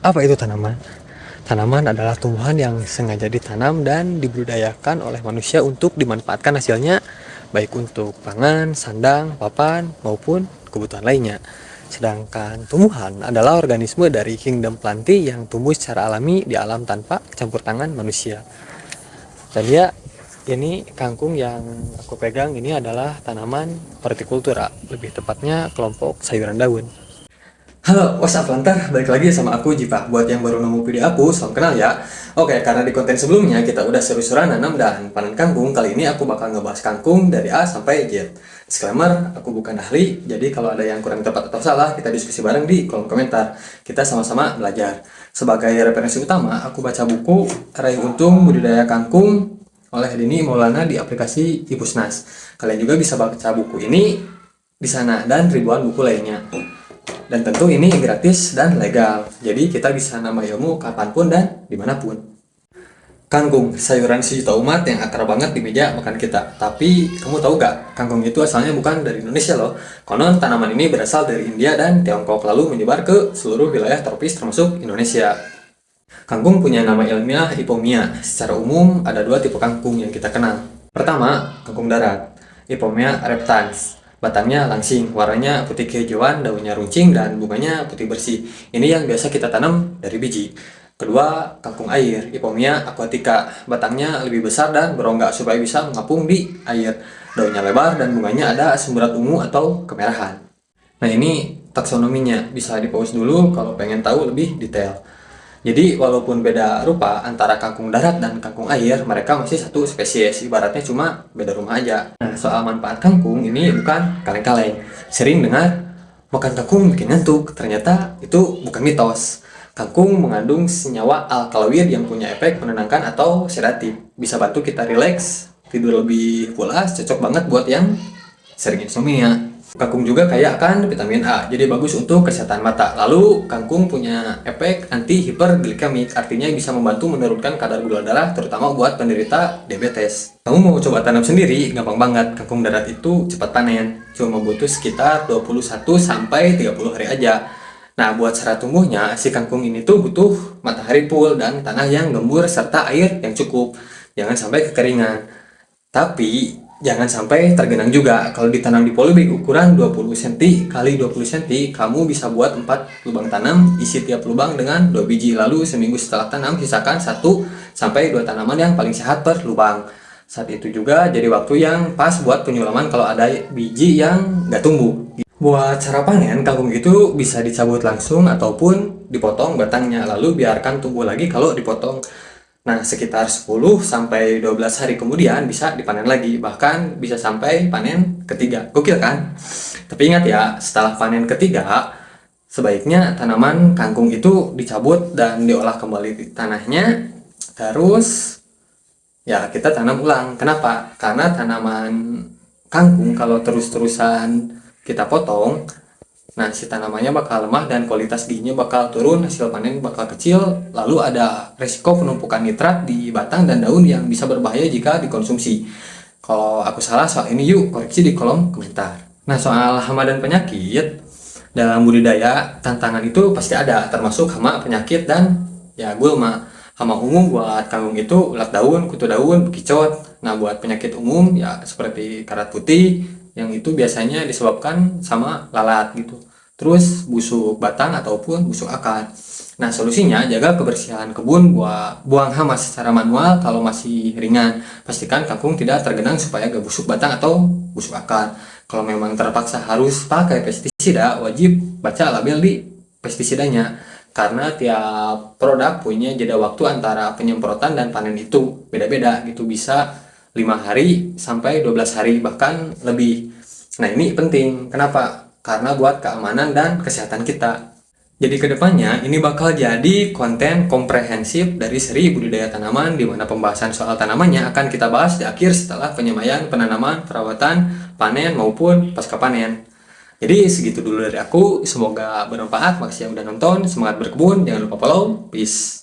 Apa itu tanaman? Tanaman adalah tumbuhan yang sengaja ditanam dan dibudidayakan oleh manusia untuk dimanfaatkan hasilnya, baik untuk pangan, sandang, papan, maupun kebutuhan lainnya. Sedangkan tumbuhan adalah organisme dari kingdom plantae yang tumbuh secara alami di alam tanpa campur tangan manusia. Dan ya, ini kangkung yang aku pegang ini adalah tanaman hortikultura, lebih tepatnya kelompok sayuran daun. Halo, what's up Lantar? Balik lagi sama aku Jipa. Buat yang baru nemu video aku, salam kenal ya. Oke, karena di konten sebelumnya kita udah seru-seruan nanam dan panen kangkung, kali ini aku bakal ngebahas kangkung dari A sampai Z. Disclaimer, aku bukan ahli, jadi kalau ada yang kurang tepat atau salah, kita diskusi bareng di kolom komentar. Kita sama-sama belajar. Sebagai referensi utama, aku baca buku Raih Untung Budidaya Kangkung oleh Dini Maulana di aplikasi Ibusnas. Kalian juga bisa baca buku ini di sana dan ribuan buku lainnya. Dan tentu ini gratis dan legal, jadi kita bisa nambah ilmu kapanpun dan dimanapun. Kangkung, sayuran sejuta umat yang akrab banget di meja makan kita. Tapi kamu tahu gak, kangkung itu asalnya bukan dari Indonesia loh. Konon tanaman ini berasal dari India dan Tiongkok lalu menyebar ke seluruh wilayah tropis termasuk Indonesia. Kangkung punya nama ilmiah Ipomea. Secara umum ada dua tipe kangkung yang kita kenal. Pertama, kangkung darat, Ipomea reptans. Batangnya langsing, warnanya putih kehijauan, daunnya runcing, dan bunganya putih bersih. Ini yang biasa kita tanam dari biji. Kedua, kangkung air, Ipomea aquatica. Batangnya lebih besar dan berongga supaya bisa mengapung di air. Daunnya lebar dan bunganya ada semburat ungu atau kemerahan. Nah ini taksonominya, bisa di-pause dulu kalau pengen tahu lebih detail. Jadi walaupun beda rupa antara kangkung darat dan kangkung air, mereka masih satu spesies, ibaratnya cuma beda rumah aja. Nah soal manfaat kangkung ini bukan kaleng-kaleng. Sering dengar, makan kangkung bikin ngantuk, ternyata itu bukan mitos. Kangkung mengandung senyawa alkaloid yang punya efek menenangkan atau sedatif. Bisa bantu kita rileks, tidur lebih pulas, cocok banget buat yang sering insomnia. Kangkung juga kaya akan vitamin A, jadi bagus untuk kesehatan mata. Lalu, kangkung punya efek anti hiperglikemik, artinya bisa membantu menurunkan kadar gula darah, terutama buat penderita diabetes. Kamu mau coba tanam sendiri? Gampang banget. Kangkung darat itu cepat panen, cuma butuh sekitar 21-30 hari aja. Nah, buat cara tumbuhnya, si kangkung ini tuh butuh matahari full dan tanah yang gembur serta air yang cukup. Jangan sampai kekeringan. Tapi jangan sampai tergenang juga. Kalau ditanam di polybag ukuran 20 cm kali 20 cm, kamu bisa buat 4 lubang tanam, isi tiap lubang dengan 2 biji. Lalu seminggu setelah tanam, sisakan 1-2 tanaman yang paling sehat per lubang. Saat itu juga jadi waktu yang pas buat penyulaman kalau ada biji yang nggak tumbuh. Buat cara panen, kangkung itu bisa dicabut langsung ataupun dipotong batangnya, lalu biarkan tumbuh lagi kalau dipotong. Nah, sekitar 10-12 hari kemudian bisa dipanen lagi, bahkan bisa sampai panen ketiga. Gokil kan? Tapi ingat ya, setelah panen ketiga, sebaiknya tanaman kangkung itu dicabut dan diolah kembali di tanahnya. Terus, ya kita tanam ulang. Kenapa? Karena tanaman kangkung kalau terus-terusan kita potong, nah si tanamannya bakal lemah dan kualitas giginya bakal turun, hasil panen bakal kecil, lalu ada resiko penumpukan nitrat di batang dan daun yang bisa berbahaya jika dikonsumsi. Kalau aku salah soal ini yuk koreksi di kolom komentar. Nah soal hama dan penyakit, dalam budidaya tantangan itu pasti ada, termasuk hama, penyakit, dan ya gulma. Hama umum buat kangkung itu ulat daun, kutu daun, bekicot. Nah buat penyakit umum ya seperti karat putih, yang itu biasanya disebabkan sama lalat gitu. Terus busuk batang ataupun busuk akar. Nah solusinya jaga kebersihan kebun, buang hama secara manual kalau masih ringan. Pastikan kangkung tidak tergenang supaya gak busuk batang atau busuk akar. Kalau memang terpaksa harus pakai pestisida, wajib baca label di pestisidanya. Karena tiap produk punya jeda waktu antara penyemprotan dan panen itu beda-beda gitu, bisa 5 hari sampai 12 hari bahkan lebih. Nah ini penting, kenapa? Karena buat keamanan dan kesehatan kita. Jadi kedepannya ini bakal jadi konten komprehensif dari seri budidaya tanaman, di mana pembahasan soal tanamannya akan kita bahas di akhir setelah penyemaian, penanaman, perawatan, panen maupun pasca panen. Jadi segitu dulu dari aku, semoga bermanfaat. Makasih yang udah nonton, semangat berkebun, jangan lupa follow, peace.